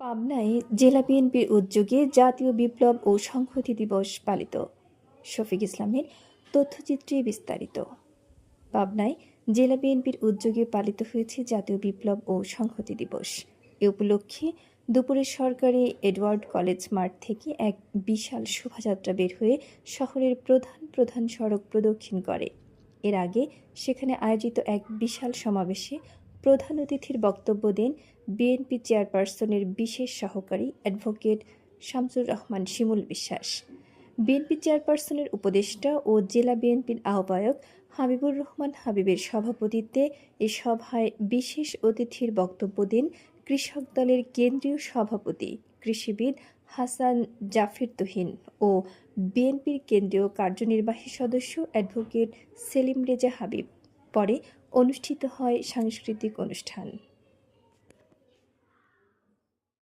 পাবনায় জেলা বিএনপির উদ্যোগে জাতীয় বিপ্লব ও সংহতি দিবস পালিত। শফিক ইসলামের তথ্যচিত্রে বিস্তারিত। পাবনায় জেলা বিএনপির উদ্যোগে পালিত হয়েছে জাতীয় বিপ্লব ও সংহতি দিবস। এ উপলক্ষে দুপুরে সরকারি এডওয়ার্ড কলেজ মাঠ থেকে এক বিশাল শোভাযাত্রা বের হয়ে শহরের প্রধান প্রধান সড়ক প্রদক্ষিণ করে। এর আগে সেখানে আয়োজিত এক বিশাল সমাবেশে প্রধান অতিথির বক্তব্য দেন বিএনপি চেয়ারপারসনের বিশেষ সহকারী অ্যাডভোকেট শামসুর রহমান শিমুল বিশ্বাস। বিএনপি চেয়ারপারসনের উপদেষ্টা ও জেলা বিএনপির আহ্বায়ক হাবিবুর রহমান হাবিবের সভাপতিত্বে এ সভায় বিশেষ অতিথির বক্তব্য দেন কৃষক দলের কেন্দ্রীয় সভাপতি কৃষিবিদ হাসান জাফির তুহিন ও বিএনপির কেন্দ্রীয় কার্যনির্বাহী সদস্য অ্যাডভোকেট সেলিম রেজা হাবিব। পরে অনুষ্ঠিত হয় সাংস্কৃতিক অনুষ্ঠান।